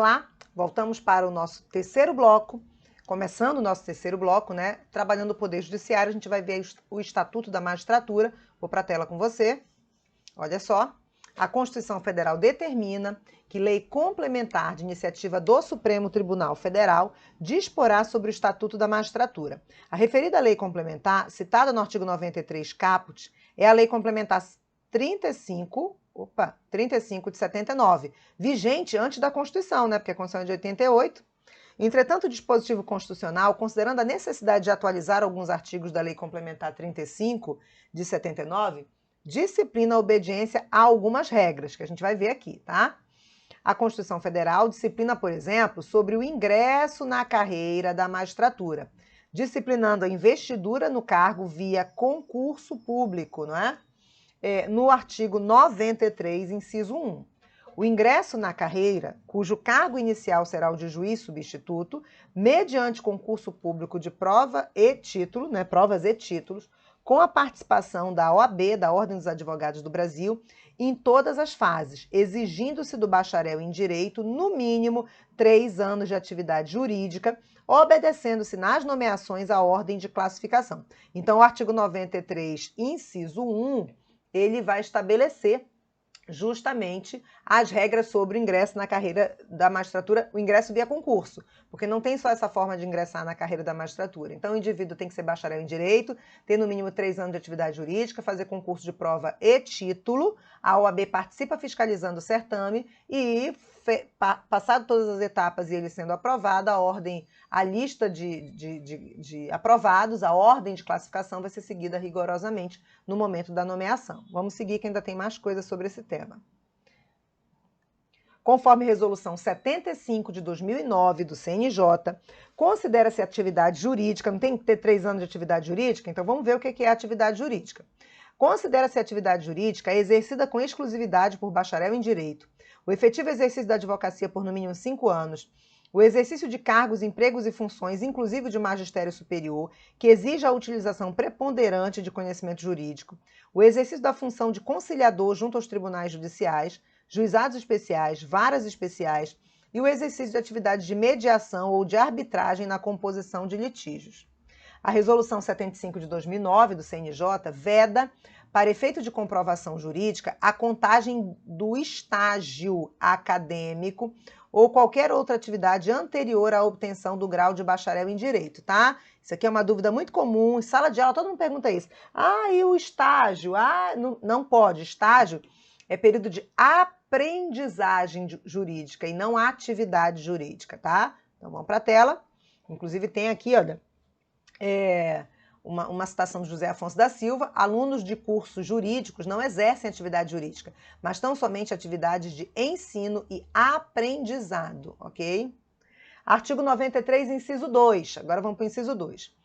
Olá, voltamos para o nosso terceiro bloco, começando o nosso terceiro bloco, né? Trabalhando o Poder Judiciário, a gente vai ver o Estatuto da Magistratura. Vou para a tela com você. Olha só. A Constituição Federal determina que lei complementar de iniciativa do Supremo Tribunal Federal disporá sobre o Estatuto da Magistratura. A referida lei complementar, citada no artigo 93 caput, é a Lei Complementar 35 de 79, vigente antes da Constituição, né? Porque a Constituição é de 88. Entretanto, o dispositivo constitucional, considerando a necessidade de atualizar alguns artigos da Lei Complementar 35 de 79, disciplina a obediência a algumas regras, que a gente vai ver aqui, tá? A Constituição Federal disciplina, por exemplo, sobre o ingresso na carreira da magistratura, disciplinando a investidura no cargo via concurso público, não é? No artigo 93, inciso 1. O ingresso na carreira, cujo cargo inicial será o de juiz substituto, mediante concurso público de prova e título, né, provas e títulos, com a participação da OAB, da Ordem dos Advogados do Brasil, em todas as fases, exigindo-se do bacharel em Direito, no mínimo, 3 anos de atividade jurídica, obedecendo-se nas nomeações à ordem de classificação. Então, o artigo 93, inciso 1, ele vai estabelecer justamente as regras sobre o ingresso na carreira da magistratura, o ingresso via concurso, porque não tem só essa forma de ingressar na carreira da magistratura. Então, o indivíduo tem que ser bacharel em Direito, ter no mínimo 3 anos de atividade jurídica, fazer concurso de prova e título, a OAB participa fiscalizando o certame e, passado todas as etapas e ele sendo aprovado, a lista de aprovados, a ordem de classificação vai ser seguida rigorosamente no momento da nomeação. Vamos seguir que ainda tem mais coisas sobre esse tema. Conforme Resolução 75 de 2009 do CNJ, considera-se atividade jurídica, não tem que ter 3 anos de atividade jurídica? Então vamos ver o que é atividade jurídica. Considera-se atividade jurídica exercida com exclusividade por bacharel em Direito, o efetivo exercício da advocacia por no mínimo 5 anos, o exercício de cargos, empregos e funções, inclusive de magistério superior, que exija a utilização preponderante de conhecimento jurídico, o exercício da função de conciliador junto aos tribunais judiciais, juizados especiais, varas especiais e o exercício de atividades de mediação ou de arbitragem na composição de litígios. A Resolução 75 de 2009 do CNJ veda, para efeito de comprovação jurídica, a contagem do estágio acadêmico ou qualquer outra atividade anterior à obtenção do grau de bacharel em Direito, tá? Isso aqui é uma dúvida muito comum, em sala de aula todo mundo pergunta isso. E o estágio? Não pode. Estágio é período de aprendizagem jurídica e não atividade jurídica, tá? Então vamos para a tela. Inclusive tem aqui, olha, uma citação de José Afonso da Silva: alunos de cursos jurídicos não exercem atividade jurídica, mas tão somente atividades de ensino e aprendizado, ok? Artigo 93, inciso 2. Agora vamos para o inciso 2.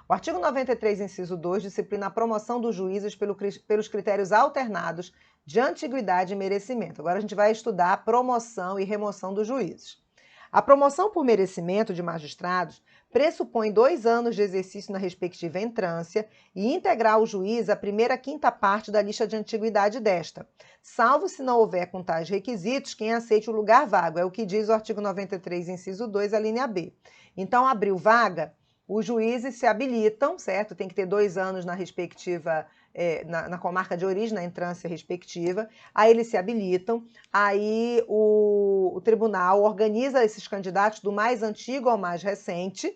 O artigo 93, inciso 2, disciplina a promoção dos juízes pelos critérios alternados de antiguidade e merecimento. Agora a gente vai estudar a promoção e remoção dos juízes. A promoção por merecimento de magistrados pressupõe 2 anos de exercício na respectiva entrância e integrar o juiz a primeira quinta parte da lista de antiguidade desta, salvo se não houver com tais requisitos quem aceite o lugar vago. É o que diz o artigo 93, inciso 2, a linha B. Então, abriu vaga, os juízes se habilitam, certo? Tem que ter 2 anos na respectiva, na comarca de origem, na entrância respectiva, aí eles se habilitam, aí o tribunal organiza esses candidatos do mais antigo ao mais recente,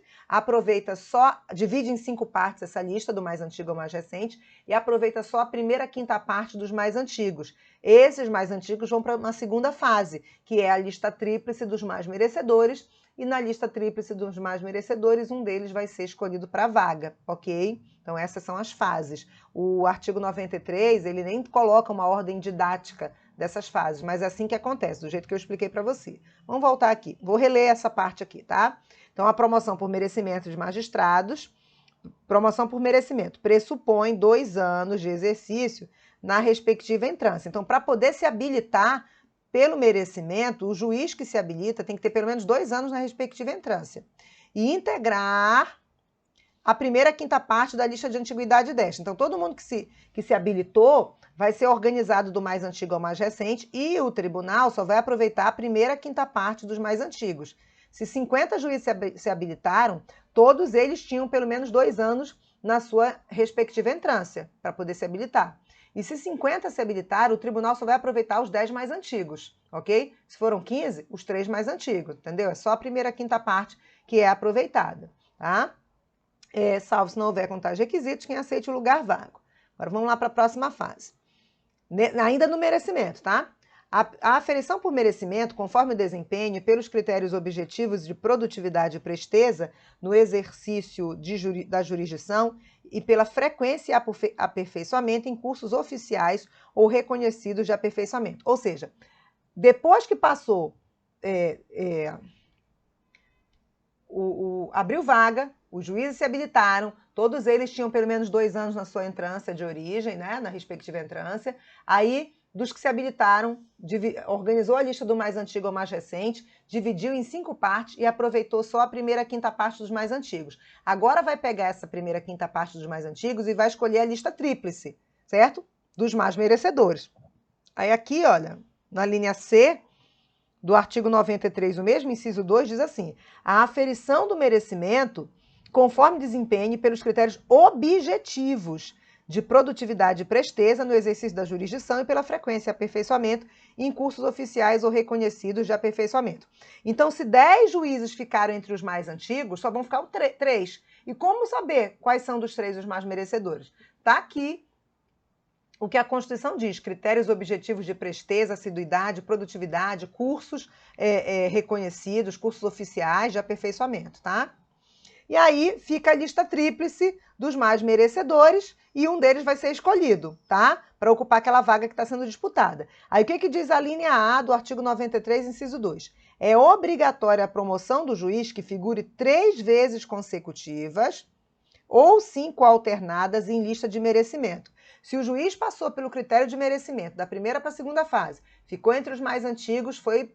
divide em 5 partes essa lista, do mais antigo ao mais recente, e aproveita só a primeira quinta parte dos mais antigos. Esses mais antigos vão para uma segunda fase, que é a lista tríplice dos mais merecedores, e na lista tríplice dos mais merecedores, um deles vai ser escolhido para a vaga, ok? Então, essas são as fases. O artigo 93, ele nem coloca uma ordem didática dessas fases, mas é assim que acontece, do jeito que eu expliquei para você. Vamos voltar aqui. Vou reler essa parte aqui, tá? Então, a promoção por merecimento de magistrados, promoção por merecimento, pressupõe 2 anos de exercício na respectiva entrância. Então, para poder se habilitar pelo merecimento, o juiz que se habilita tem que ter pelo menos 2 anos na respectiva entrância e integrar a primeira quinta parte da lista de antiguidade desta. Então, todo mundo que se habilitou vai ser organizado do mais antigo ao mais recente e o tribunal só vai aproveitar a primeira quinta parte dos mais antigos. Se 50 juízes se habilitaram, todos eles tinham pelo menos 2 anos na sua respectiva entrância para poder se habilitar. E se 50 se habilitaram, o tribunal só vai aproveitar os 10 mais antigos, ok? Se foram 15, os 3 mais antigos, entendeu? É só a primeira quinta parte que é aproveitada, tá? Salvo se não houver contagem de requisitos, quem aceite o lugar vago. Agora vamos lá para a próxima fase. Ainda no merecimento, tá? A aferição por merecimento, conforme o desempenho, pelos critérios objetivos de produtividade e presteza no exercício da jurisdição e pela frequência e aperfeiçoamento em cursos oficiais ou reconhecidos de aperfeiçoamento. Ou seja, depois que passou, abriu vaga, os juízes se habilitaram, todos eles tinham pelo menos 2 anos na sua entrância de origem, né, na respectiva entrância. Aí, dos que se habilitaram, organizou a lista do mais antigo ao mais recente, dividiu em 5 partes e aproveitou só a primeira quinta parte dos mais antigos. Agora vai pegar essa primeira quinta parte dos mais antigos e vai escolher a lista tríplice, certo? Dos mais merecedores. Aí aqui, olha, na linha C do artigo 93, o mesmo inciso 2, diz assim: a aferição do merecimento conforme desempenho pelos critérios objetivos de produtividade e presteza no exercício da jurisdição e pela frequência e aperfeiçoamento em cursos oficiais ou reconhecidos de aperfeiçoamento. Então, se 10 juízes ficaram entre os mais antigos, só vão ficar 3. E como saber quais são dos 3 os mais merecedores? Está aqui o que a Constituição diz: critérios objetivos de presteza, assiduidade, produtividade, cursos reconhecidos, cursos oficiais de aperfeiçoamento, tá? E aí fica a lista tríplice dos mais merecedores e um deles vai ser escolhido, tá? Para ocupar aquela vaga que está sendo disputada. Aí o que diz a linha A do artigo 93, inciso 2? É obrigatória a promoção do juiz que figure 3 vezes consecutivas ou 5 alternadas em lista de merecimento. Se o juiz passou pelo critério de merecimento da primeira para a segunda fase, ficou entre os mais antigos, foi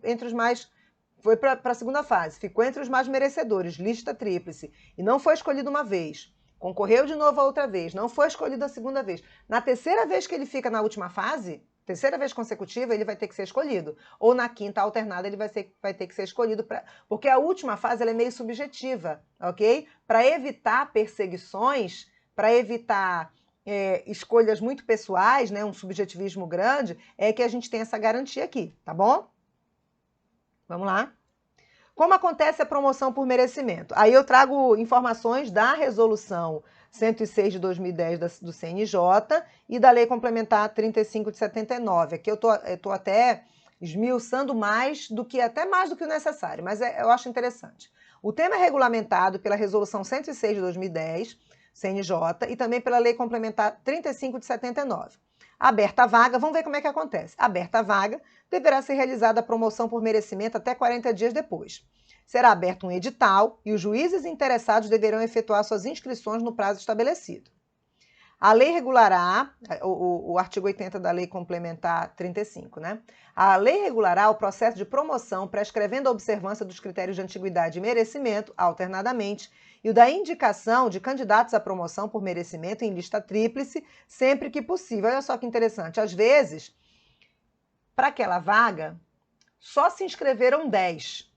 para a segunda fase, ficou entre os mais merecedores, lista tríplice, e não foi escolhido uma vez, concorreu de novo a outra vez, não foi escolhido a segunda vez. Na terceira vez que ele fica na última fase, terceira vez consecutiva, ele vai ter que ser escolhido. Ou na quinta alternada, ele vai ter que ser escolhido, porque a última fase ela é meio subjetiva, ok? Para evitar perseguições, para evitar escolhas muito pessoais, né, um subjetivismo grande, é que a gente tem essa garantia aqui, tá bom? Vamos lá. Como acontece a promoção por merecimento? Aí eu trago informações da resolução 106 de 2010 do CNJ e da Lei Complementar 35 de 79. Aqui eu tô até esmiuçando até mais do que o necessário, mas eu acho interessante. O tema é regulamentado pela resolução 106 de 2010, CNJ, e também pela Lei Complementar 35 de 79. Aberta a vaga, vamos ver como é que acontece. Aberta a vaga, deverá ser realizada a promoção por merecimento até 40 dias depois. Será aberto um edital e os juízes interessados deverão efetuar suas inscrições no prazo estabelecido. A lei regulará, o artigo 80 da Lei Complementar 35, né? A lei regulará o processo de promoção, prescrevendo a observância dos critérios de antiguidade e merecimento, alternadamente, e o da indicação de candidatos à promoção por merecimento em lista tríplice, sempre que possível. Olha só que interessante. Às vezes, para aquela vaga, só se inscreveram 10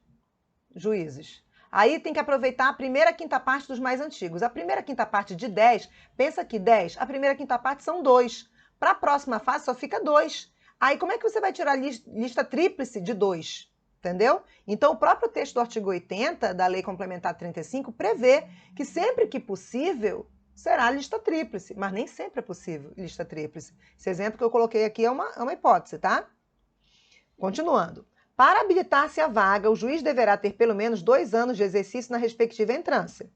juízes. Aí tem que aproveitar a primeira quinta parte dos mais antigos. A primeira quinta parte de 10, pensa que 10, a primeira quinta parte são 2. Para a próxima fase só fica 2. Aí como é que você vai tirar lista tríplice de 2? Entendeu? Então o próprio texto do artigo 80 da Lei Complementar 35 prevê que sempre que possível será lista tríplice, mas nem sempre é possível lista tríplice. Esse exemplo que eu coloquei aqui é uma hipótese, tá? Continuando. Para habilitar-se a vaga, o juiz deverá ter pelo menos 2 anos de exercício na respectiva entrância.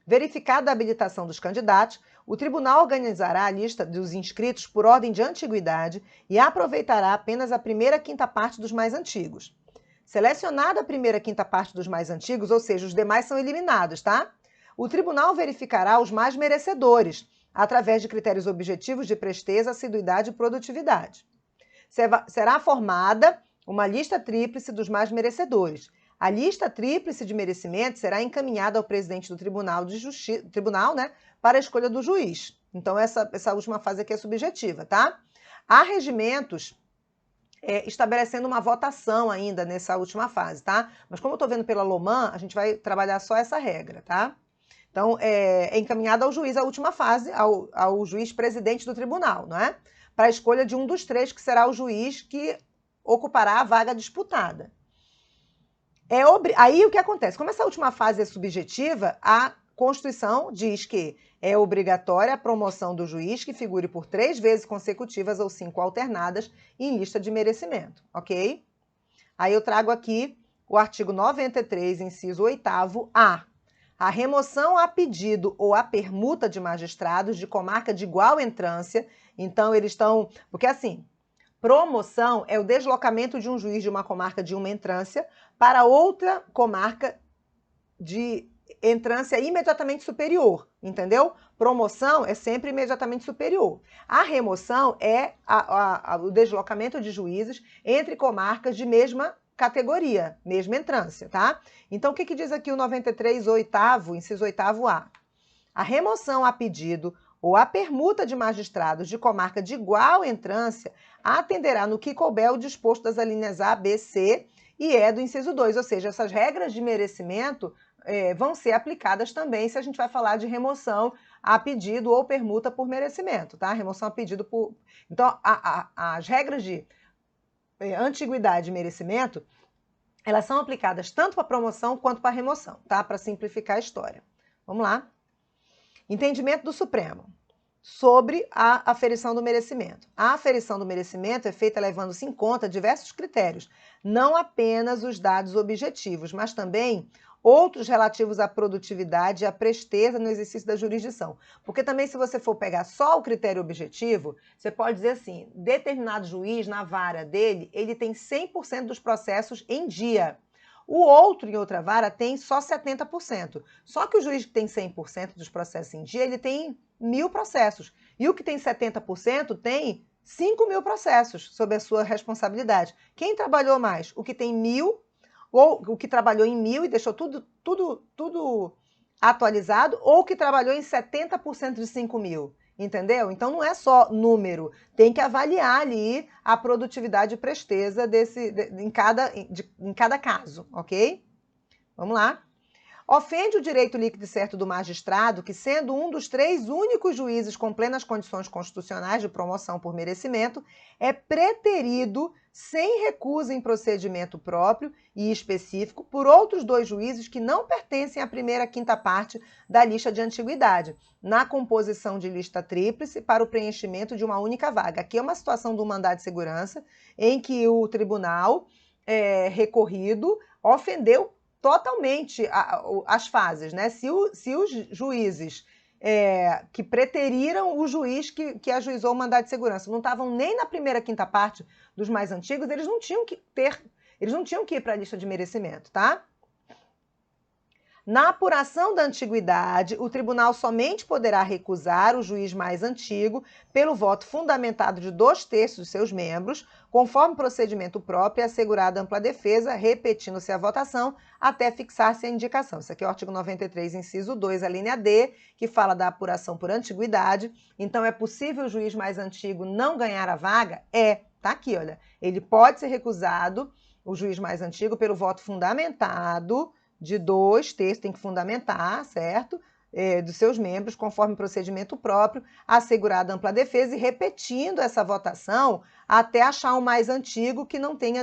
Verificada a habilitação dos candidatos, o tribunal organizará a lista dos inscritos por ordem de antiguidade e aproveitará apenas a primeira quinta parte dos mais antigos. Selecionada a primeira quinta parte dos mais antigos, ou seja, os demais são eliminados, tá? O tribunal verificará os mais merecedores, através de critérios objetivos de presteza, assiduidade e produtividade. Será formada uma lista tríplice dos mais merecedores. A lista tríplice de merecimento será encaminhada ao presidente do Tribunal de Justiça, né, para a escolha do juiz. Então, essa última fase aqui é subjetiva, tá? Há regimentos estabelecendo uma votação ainda nessa última fase, tá? Mas como eu estou vendo pela Loman, a gente vai trabalhar só essa regra, tá? Então, é encaminhada ao juiz a última fase, ao juiz presidente do tribunal, não é? Para a escolha de um dos três, que será o juiz que ocupará a vaga disputada. Aí o que acontece? Como essa última fase é subjetiva, a Constituição diz que é obrigatória a promoção do juiz que figure por 3 vezes consecutivas ou 5 alternadas em lista de merecimento, ok? Aí eu trago aqui o artigo 93, inciso 8º-A. A remoção a pedido ou a permuta de magistrados de comarca de igual entrância. Então, eles estão... Porque, assim, promoção é o deslocamento de um juiz de uma comarca de uma entrância para outra comarca de entrância imediatamente superior, entendeu? Promoção é sempre imediatamente superior. A remoção é o deslocamento de juízes entre comarcas de mesma categoria, mesma entrância, tá? Então, o que diz aqui o 93, 8º, inciso 8º-A? A remoção a pedido ou a permuta de magistrados de comarca de igual entrância atenderá no que couber o disposto das alíneas A, B, C e E do inciso 2, ou seja, essas regras de merecimento vão ser aplicadas também se a gente vai falar de remoção a pedido ou permuta por merecimento, tá? Remoção a pedido por... Então, as regras de antiguidade e merecimento, elas são aplicadas tanto para promoção quanto para remoção, tá? Para simplificar a história. Vamos lá. Entendimento do Supremo sobre a aferição do merecimento. A aferição do merecimento é feita levando-se em conta diversos critérios, não apenas os dados objetivos, mas também outros relativos à produtividade e à presteza no exercício da jurisdição. Porque também, se você for pegar só o critério objetivo, você pode dizer assim, determinado juiz, na vara dele, ele tem 100% dos processos em dia. O outro, em outra vara, tem só 70%. Só que o juiz que tem 100% dos processos em dia, ele tem 1.000 processos. E o que tem 70% tem 5.000 processos sob a sua responsabilidade. Quem trabalhou mais? O que tem 1.000 ou o que trabalhou em 1.000 e deixou tudo atualizado, ou o que trabalhou em 70% de 5.000, entendeu? Então não é só número, tem que avaliar ali a produtividade e presteza em cada caso, ok? Vamos lá. Ofende o direito líquido e certo do magistrado que, sendo um dos 3 únicos juízes com plenas condições constitucionais de promoção por merecimento, é preterido sem recusa em procedimento próprio e específico por outros 2 juízes que não pertencem à primeira quinta parte da lista de antiguidade, na composição de lista tríplice para o preenchimento de uma única vaga. Aqui é uma situação do mandado de segurança em que o tribunal recorrido ofendeu totalmente as fases, né? Se os juízes que preteriram o juiz que ajuizou o mandado de segurança não estavam nem na primeira quinta parte dos mais antigos, eles não tinham que ir para a lista de merecimento, tá? Na apuração da antiguidade, o tribunal somente poderá recusar o juiz mais antigo pelo voto fundamentado de 2/3 de seus membros, conforme procedimento próprio e assegurada ampla defesa, repetindo-se a votação até fixar-se a indicação. Isso aqui é o artigo 93, inciso 2, a linha D, que fala da apuração por antiguidade. Então, é possível o juiz mais antigo não ganhar a vaga? Tá aqui, olha. Ele pode ser recusado, o juiz mais antigo, pelo voto fundamentado de 2/3, tem que fundamentar, certo? Dos seus membros, conforme procedimento próprio, assegurada ampla defesa e repetindo essa votação até achar um mais antigo que não tenha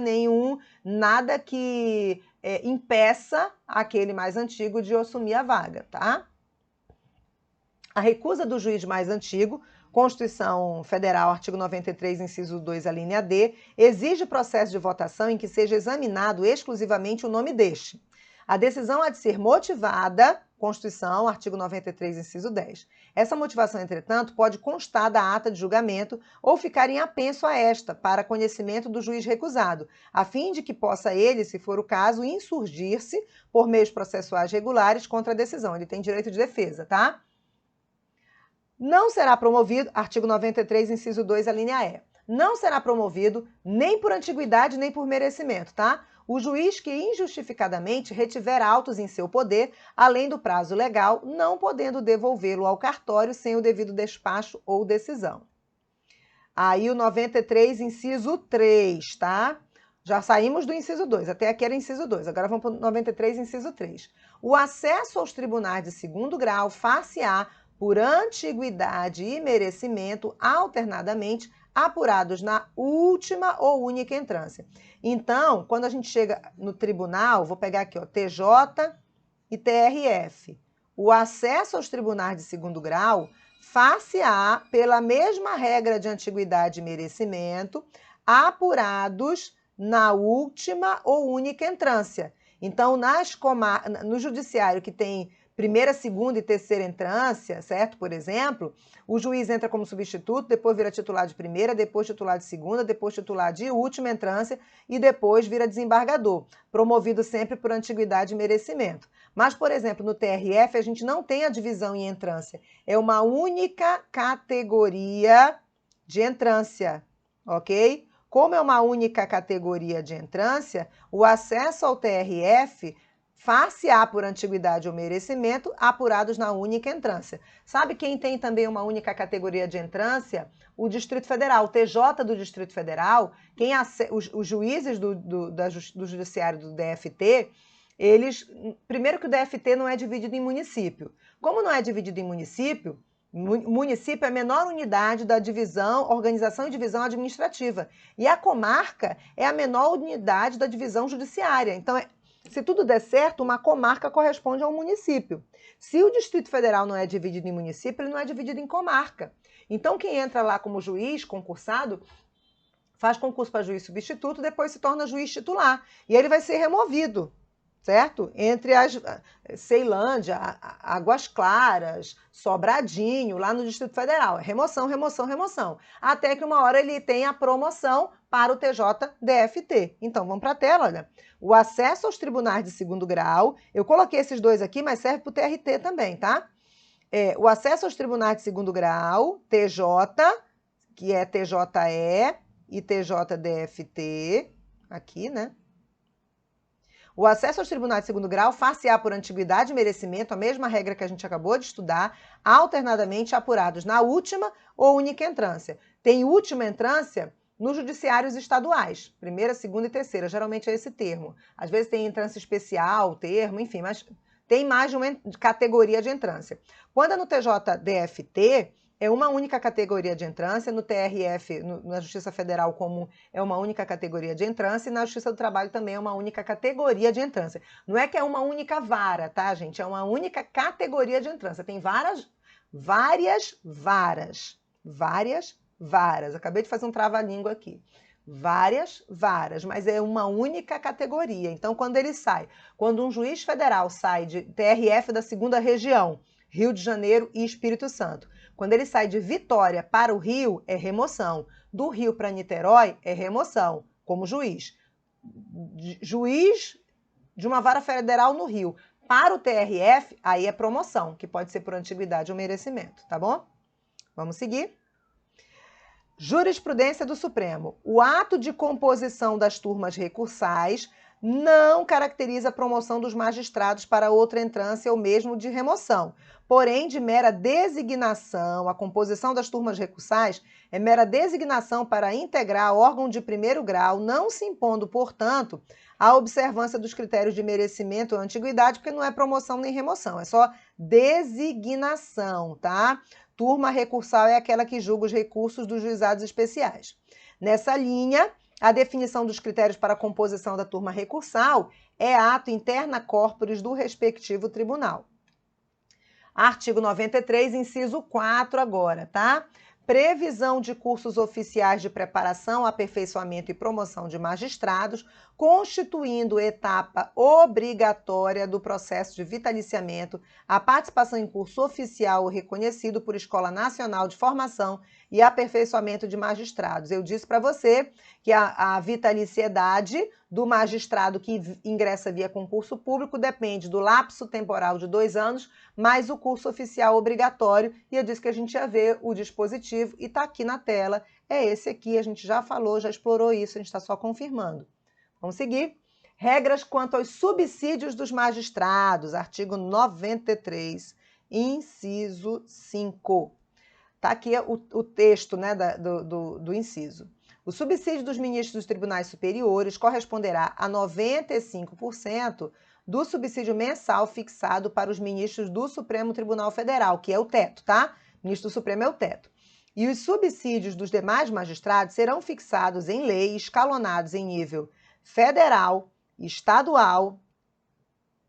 nada que impeça aquele mais antigo de assumir a vaga, tá? A recusa do juiz mais antigo, Constituição Federal, artigo 93, inciso 2, a linha D, exige processo de votação em que seja examinado exclusivamente o nome deste. A decisão há de ser motivada, Constituição, artigo 93, inciso 10. Essa motivação, entretanto, pode constar da ata de julgamento ou ficar em apenso a esta, para conhecimento do juiz recusado, a fim de que possa ele, se for o caso, insurgir-se por meios processuais regulares contra a decisão. Ele tem direito de defesa, tá? Não será promovido, artigo 93, inciso 2, a linha E. Não será promovido nem por antiguidade nem por merecimento, tá? O juiz que injustificadamente retiver autos em seu poder, além do prazo legal, não podendo devolvê-lo ao cartório sem o devido despacho ou decisão. Aí o 93, inciso 3, tá? Já saímos do inciso 2, até aqui era inciso 2, agora vamos para o 93, inciso 3. O acesso aos tribunais de segundo grau far-se-á por antiguidade e merecimento, alternadamente, apurados na última ou única entrância. Então, quando a gente chega no tribunal, vou pegar aqui, ó, TJ e TRF. O acesso aos tribunais de segundo grau far-se-á pela mesma regra de antiguidade e merecimento, apurados na última ou única entrância. Então, no judiciário que tem primeira, segunda e terceira entrância, certo? Por exemplo, o juiz entra como substituto, depois vira titular de primeira, depois titular de segunda, depois titular de última entrância e depois vira desembargador, promovido sempre por antiguidade e merecimento. Mas, por exemplo, no TRF a gente não tem a divisão em entrância, é uma única categoria de entrância, ok? Como é uma única categoria de entrância, o acesso ao TRF far-se-á por antiguidade ou merecimento, apurados na única entrância. Sabe quem tem também uma única categoria de entrância? O Distrito Federal, o TJ do Distrito Federal, os juízes do Judiciário do DFT, primeiro que o DFT não é dividido em município. Como não é dividido em município é a menor unidade da divisão, organização e divisão administrativa. E a comarca é a menor unidade da divisão judiciária. Então, se tudo der certo, uma comarca corresponde a um município. Se o Distrito Federal não é dividido em município, ele não é dividido em comarca. Então, quem entra lá como juiz concursado, faz concurso para juiz substituto, depois se torna juiz titular. E ele vai ser removido, certo? Entre as Ceilândia, Águas Claras, Sobradinho, lá no Distrito Federal. Remoção, remoção, remoção. Até que uma hora ele tem a promoção para o TJ-DFT. Então, vamos para a tela, olha. O acesso aos tribunais de segundo grau, eu coloquei esses dois aqui, mas serve para o TRT também, tá? O acesso aos tribunais de segundo grau, TJ, que é TJE e TJ-DFT, aqui, né? O acesso aos tribunais de segundo grau far-se-á por antiguidade e merecimento, a mesma regra que a gente acabou de estudar, alternadamente apurados na última ou única entrância. Tem última entrância nos judiciários estaduais, primeira, segunda e terceira, geralmente é esse termo. Às vezes tem entrância especial, termo, enfim, mas tem mais de uma categoria de entrância. Quando é no TJ-DFT, é uma única categoria de entrância, no TRF, na Justiça Federal Comum, é uma única categoria de entrância, e na Justiça do Trabalho também é uma única categoria de entrância. Não é que é uma única vara, tá, gente? É uma única categoria de entrância. Tem várias varas. Acabei de fazer um trava-língua aqui. Várias varas, mas é uma única categoria. Então, quando um juiz federal sai de TRF da segunda região, Rio de Janeiro e Espírito Santo, quando ele sai de Vitória para o Rio, é remoção. Do Rio para Niterói, é remoção, como juiz. Juiz de uma vara federal no Rio. Para o TRF, aí é promoção, que pode ser por antiguidade ou merecimento, tá bom? Vamos seguir. Jurisprudência do Supremo. O ato de composição das turmas recursais não caracteriza a promoção dos magistrados para outra entrância ou mesmo de remoção. Porém, de mera designação, a composição das turmas recursais é mera designação para integrar órgão de primeiro grau, não se impondo, portanto, a observância dos critérios de merecimento ou antiguidade, porque não é promoção nem remoção, é só designação, tá? Turma recursal é aquela que julga os recursos dos juizados especiais. Nessa linha, a definição dos critérios para a composição da turma recursal é ato interna corporis do respectivo tribunal. Artigo 93, inciso 4 agora, tá? Previsão de cursos oficiais de preparação, aperfeiçoamento e promoção de magistrados, constituindo etapa obrigatória do processo de vitaliciamento, a participação em curso oficial reconhecido por Escola Nacional de Formação e Aperfeiçoamento de Magistrados. Eu disse para você que a vitaliciedade do magistrado que ingressa via concurso público depende do lapso temporal de 2 anos, mais o curso oficial obrigatório, e eu disse que a gente ia ver o dispositivo, e está aqui na tela, é esse aqui, a gente já falou, já explorou isso, a gente está só confirmando. Vamos seguir. Regras quanto aos subsídios dos magistrados, artigo 93, inciso 5. Está aqui o texto, né, do inciso. O subsídio dos ministros dos tribunais superiores corresponderá a 95% do subsídio mensal fixado para os ministros do Supremo Tribunal Federal, que é o teto, tá? Ministro do Supremo é o teto. E os subsídios dos demais magistrados serão fixados em lei, escalonados em nível federal, estadual,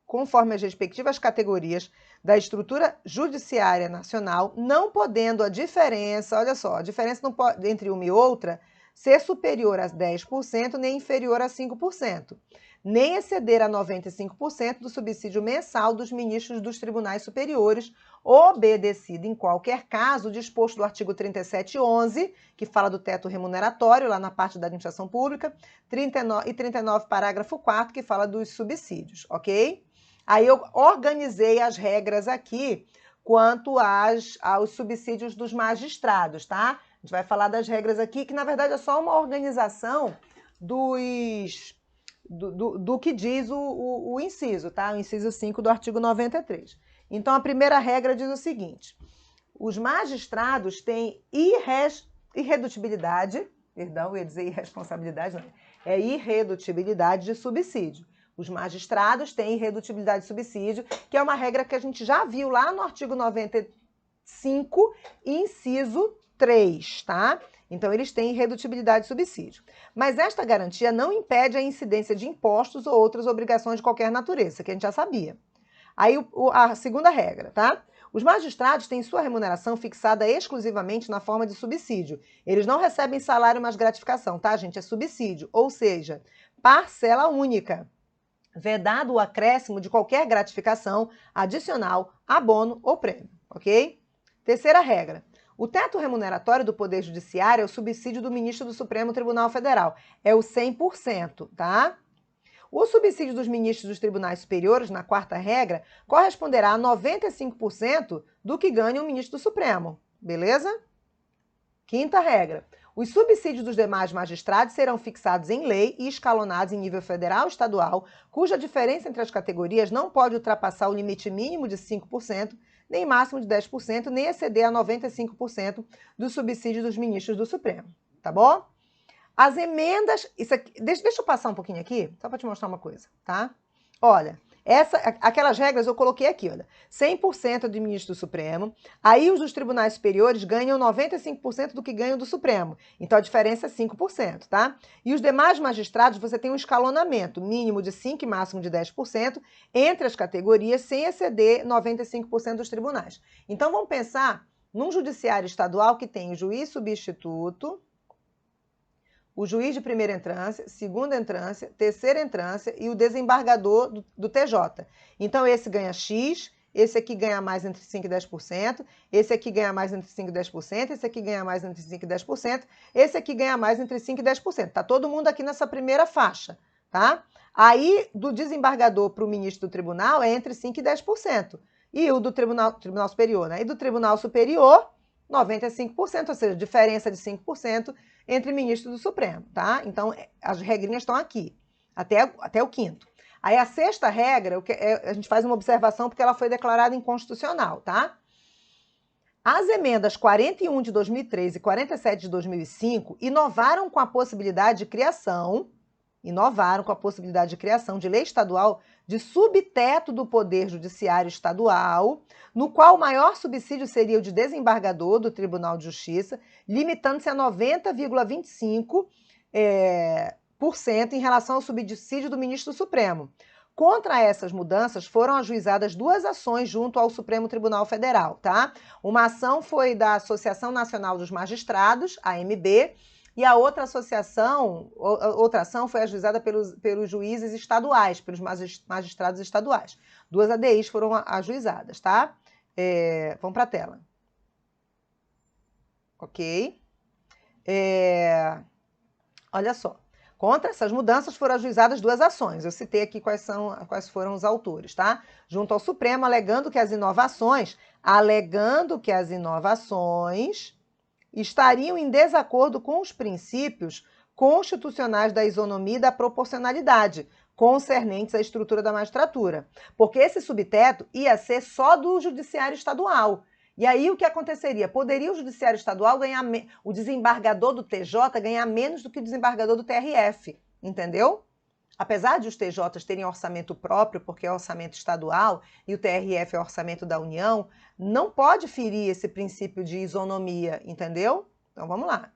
conforme as respectivas categorias da estrutura judiciária nacional, não podendo a diferença, olha só, a diferença não pode, entre uma e outra ser superior a 10% nem inferior a 5%, nem exceder a 95% do subsídio mensal dos ministros dos tribunais superiores, obedecido em qualquer caso o disposto do artigo 3711, que fala do teto remuneratório, lá na parte da administração pública, 39, parágrafo 4º, que fala dos subsídios, ok? Aí eu organizei as regras aqui quanto aos subsídios dos magistrados, tá? A gente vai falar das regras aqui, que na verdade é só uma organização do que diz o inciso, tá? O inciso 5 do artigo 93. Então, a primeira regra diz o seguinte: os magistrados têm irredutibilidade, perdão, eu ia dizer irresponsabilidade, não, é irredutibilidade de subsídio. Os magistrados têm irredutibilidade de subsídio, que é uma regra que a gente já viu lá no artigo 95, inciso 3, tá? Então, eles têm irredutibilidade de subsídio. Mas esta garantia não impede a incidência de impostos ou outras obrigações de qualquer natureza, que a gente já sabia. Aí, a segunda regra, tá? Os magistrados têm sua remuneração fixada exclusivamente na forma de subsídio. Eles não recebem salário mais gratificação, tá, gente? É subsídio, ou seja, parcela única, vedado o acréscimo de qualquer gratificação adicional, abono ou prêmio, ok? Terceira regra. O teto remuneratório do Poder Judiciário é o subsídio do ministro do Supremo Tribunal Federal. É o 100%, tá? O subsídio dos ministros dos tribunais superiores, na quarta regra, corresponderá a 95% do que ganha o ministro do Supremo. Beleza? Quinta regra. Os subsídios dos demais magistrados serão fixados em lei e escalonados em nível federal ou estadual, cuja diferença entre as categorias não pode ultrapassar o limite mínimo de 5%, nem máximo de 10%, nem exceder a 95% do subsídio dos ministros do Supremo. Tá bom? As emendas... Isso aqui, deixa eu passar um pouquinho aqui, só para te mostrar uma coisa, tá? Olha, aquelas regras eu coloquei aqui, olha. 100% de ministro do Supremo. Aí os dos tribunais superiores ganham 95% do que ganham do Supremo. Então a diferença é 5%, tá? E os demais magistrados, você tem um escalonamento mínimo de 5% e máximo de 10% entre as categorias, sem exceder 95% dos tribunais. Então vamos pensar num judiciário estadual que tem o juiz substituto, o juiz de primeira entrância, segunda entrância, terceira entrância e o desembargador do TJ. Então, esse ganha X, esse aqui ganha mais entre 5% e 10%, esse aqui ganha mais entre 5% e 10%, esse aqui ganha mais entre 5% e 10%, esse aqui ganha mais entre 5% e 10%. Tá todo mundo aqui nessa primeira faixa, tá? Aí, do desembargador para o ministro do tribunal é entre 5% e 10%. E o do tribunal superior, né? E do tribunal superior, 95%, ou seja, diferença de 5% entre ministros do Supremo, tá? Então, as regrinhas estão aqui, até o quinto. Aí, a sexta regra, a gente faz uma observação porque ela foi declarada inconstitucional, tá? As emendas 41 de 2003 e 47 de 2005 inovaram com a possibilidade de criação de lei estadual de subteto do Poder Judiciário Estadual, no qual o maior subsídio seria o de desembargador do Tribunal de Justiça, limitando-se a 90,25% em relação ao subsídio do ministro do Supremo. Contra essas mudanças, foram ajuizadas duas ações junto ao Supremo Tribunal Federal, tá? Uma ação foi da Associação Nacional dos Magistrados, AMB, e a outra ação foi ajuizada pelos juízes estaduais, pelos magistrados estaduais. Duas ADIs foram ajuizadas, tá? Vamos para a tela. Ok? Olha só. Contra essas mudanças foram ajuizadas duas ações. Eu citei aqui quais foram os autores, tá? Junto ao Supremo, alegando que as inovações estariam em desacordo com os princípios constitucionais da isonomia e da proporcionalidade, concernentes à estrutura da magistratura. Porque esse subteto ia ser só do judiciário estadual. E aí o que aconteceria? Poderia o judiciário estadual ganhar, o desembargador do TJ ganhar menos do que o desembargador do TRF, entendeu? Apesar de os TJs terem orçamento próprio, porque é orçamento estadual, e o TRF é orçamento da União, não pode ferir esse princípio de isonomia, entendeu? Então vamos lá.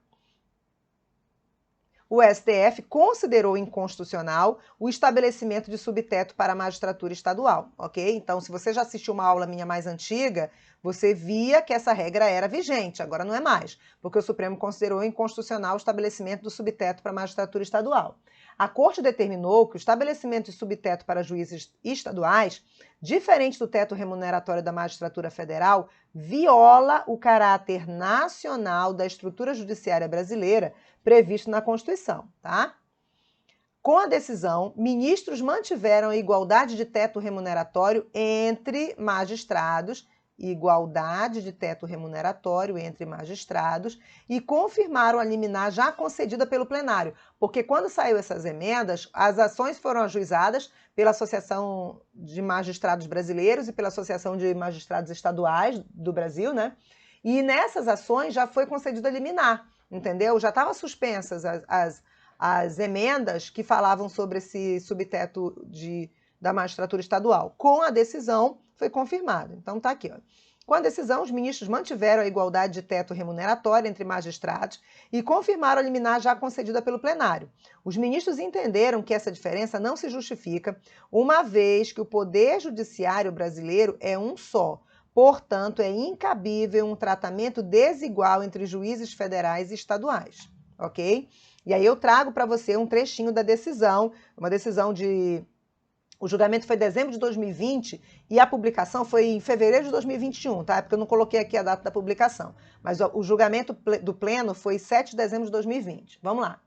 O STF considerou inconstitucional o estabelecimento de subteto para a magistratura estadual, ok? Então, se você já assistiu uma aula minha mais antiga, você via que essa regra era vigente, agora não é mais, porque o Supremo considerou inconstitucional o estabelecimento do subteto para a magistratura estadual. A Corte determinou que o estabelecimento de subteto para juízes estaduais, diferente do teto remuneratório da magistratura federal, viola o caráter nacional da estrutura judiciária brasileira previsto na Constituição, tá? Com a decisão, ministros mantiveram a igualdade de teto remuneratório entre magistrados, e confirmaram a liminar já concedida pelo plenário, porque quando saiu essas emendas, as ações foram ajuizadas pela Associação de Magistrados Brasileiros e pela Associação de Magistrados Estaduais do Brasil, né? E nessas ações já foi concedida a liminar, entendeu? Já estavam suspensas as emendas que falavam sobre esse subteto da magistratura estadual. Com a decisão, foi confirmado. Então tá aqui, ó. Com a decisão, os ministros mantiveram a igualdade de teto remuneratório entre magistrados e confirmaram a liminar já concedida pelo plenário. Os ministros entenderam que essa diferença não se justifica, uma vez que o poder judiciário brasileiro é um só. Portanto, é incabível um tratamento desigual entre juízes federais e estaduais, ok? E aí eu trago para você um trechinho da decisão, uma decisão de... O julgamento foi em dezembro de 2020 e a publicação foi em fevereiro de 2021, tá? Porque eu não coloquei aqui a data da publicação. Mas o julgamento do pleno foi 7 de dezembro de 2020. Vamos lá.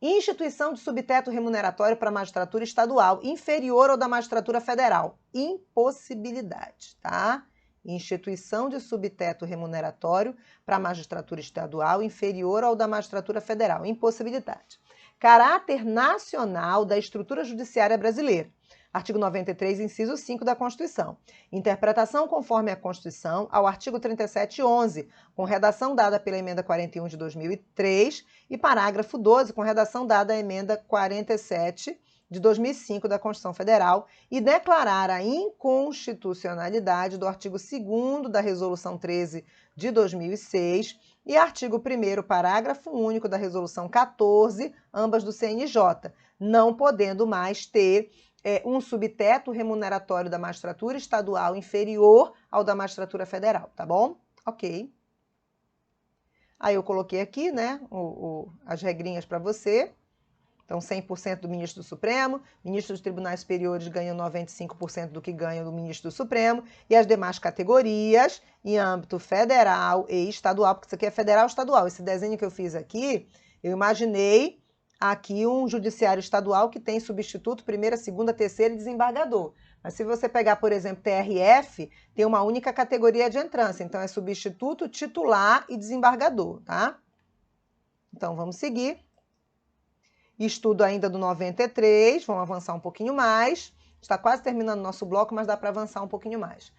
Instituição de subteto remuneratório para a magistratura estadual inferior ao da magistratura federal. Impossibilidade, tá? Instituição de subteto remuneratório para a magistratura estadual inferior ao da magistratura federal. Impossibilidade. Caráter nacional da estrutura judiciária brasileira. Artigo 93, inciso 5 da Constituição. Interpretação conforme a Constituição ao artigo 3711, com redação dada pela emenda 41 de 2003, e parágrafo 12, com redação dada à emenda 47 de 2005 da Constituição Federal, e declarar a inconstitucionalidade do artigo 2º da Resolução 13 de 2006 e artigo 1º, parágrafo único da Resolução 14, ambas do CNJ, não podendo mais ter um subteto remuneratório da magistratura estadual inferior ao da magistratura federal, tá bom? Ok. Aí eu coloquei aqui, né, as regrinhas para você. Então, 100% do ministro do Supremo, ministros dos tribunais superiores ganham 95% do que ganha o ministro do Supremo, e as demais categorias em âmbito federal e estadual, porque isso aqui é federal e estadual. Esse desenho que eu fiz aqui, eu imaginei aqui um judiciário estadual que tem substituto, primeira, segunda, terceira e desembargador. Mas se você pegar, por exemplo, TRF, tem uma única categoria de entrância, então é substituto, titular e desembargador, tá? Então, vamos seguir. Estudo ainda do 93, vamos avançar um pouquinho mais. Está quase terminando o nosso bloco, mas dá para avançar um pouquinho mais.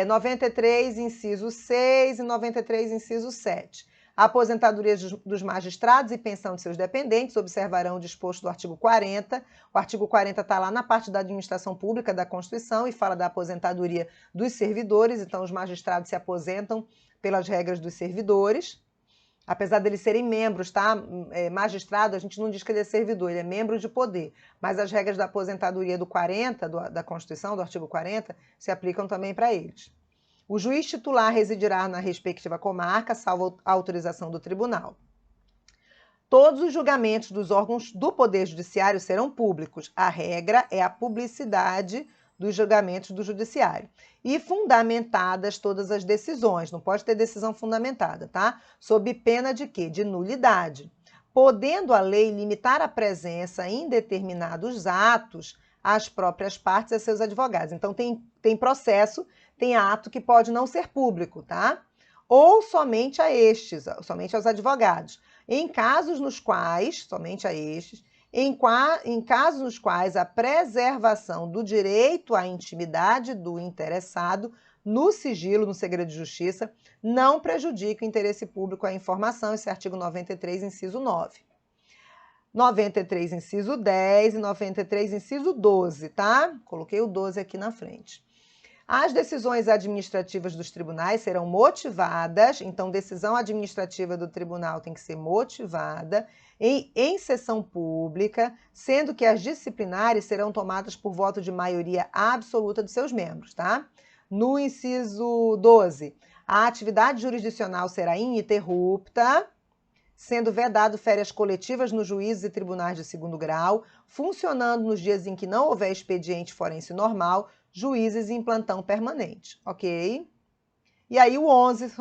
93, inciso 6 e 93, inciso 7. A aposentadoria dos magistrados e pensão de seus dependentes observarão o disposto do artigo 40. O artigo 40 está lá na parte da administração pública da Constituição e fala da aposentadoria dos servidores, então os magistrados se aposentam pelas regras dos servidores. Apesar deles serem membros, tá? Magistrado, a gente não diz que ele é servidor, ele é membro de poder. Mas as regras da aposentadoria do 40, da Constituição, do artigo 40, se aplicam também para eles. O juiz titular residirá na respectiva comarca, salvo a autorização do tribunal. Todos os julgamentos dos órgãos do Poder Judiciário serão públicos. A regra é a publicidade dos julgamentos do Judiciário. E fundamentadas todas as decisões. Não pode ter decisão fundamentada, tá? Sob pena de quê? De nulidade. Podendo a lei limitar a presença em determinados atos às próprias partes e a seus advogados. Então, tem processo, tem ato que pode não ser público, tá? Ou somente a estes, somente aos advogados. Em casos nos quais, somente a estes, em casos nos quais a preservação do direito à intimidade do interessado no sigilo, no segredo de justiça, não prejudica o interesse público à informação, esse artigo 93, inciso 9. 93, inciso 10 e 93, inciso 12, tá? Coloquei o 12 aqui na frente. As decisões administrativas dos tribunais serão motivadas, então decisão administrativa do tribunal tem que ser motivada em sessão pública, sendo que as disciplinares serão tomadas por voto de maioria absoluta dos seus membros, tá? No inciso 12, a atividade jurisdicional será ininterrupta, sendo vedado férias coletivas nos juízes e tribunais de segundo grau, funcionando nos dias em que não houver expediente forense normal, juízes em plantão permanente, ok? E aí o 11,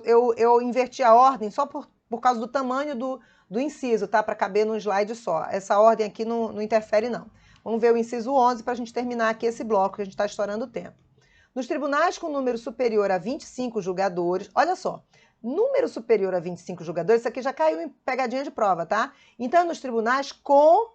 eu inverti a ordem só por causa do tamanho do inciso, tá? Para caber num slide só. Essa ordem aqui não interfere, não. Vamos ver o inciso 11 para a gente terminar aqui esse bloco, que a gente está estourando o tempo. Nos tribunais com número superior a 25 julgadores, olha só, número superior a 25 julgadores, isso aqui já caiu em pegadinha de prova, tá? Então, nos tribunais com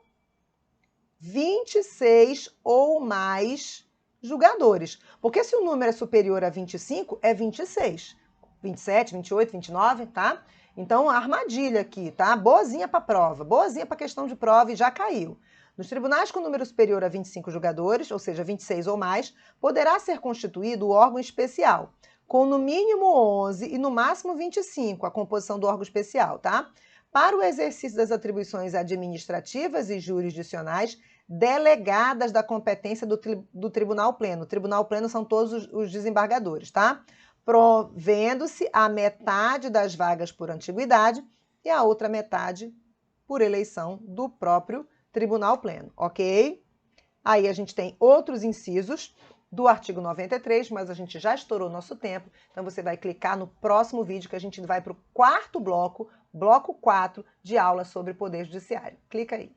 26 ou mais julgadores. Porque se o número é superior a 25, é 26. 27, 28, 29, tá? Então, a armadilha aqui, tá? Boazinha para prova, boazinha para questão de prova e já caiu. Nos tribunais com número superior a 25 julgadores, ou seja, 26 ou mais, poderá ser constituído o órgão especial, com no mínimo 11 e no máximo 25, a composição do órgão especial, tá? Para o exercício das atribuições administrativas e jurisdicionais delegadas da competência do Tribunal Pleno. O Tribunal Pleno são todos os desembargadores, tá? Provendo-se a metade das vagas por antiguidade e a outra metade por eleição do próprio Tribunal Pleno, ok? Aí a gente tem outros incisos do artigo 93, mas a gente já estourou nosso tempo, então você vai clicar no próximo vídeo que a gente vai para o quarto bloco, bloco 4 de aula sobre Poder Judiciário. Clica aí.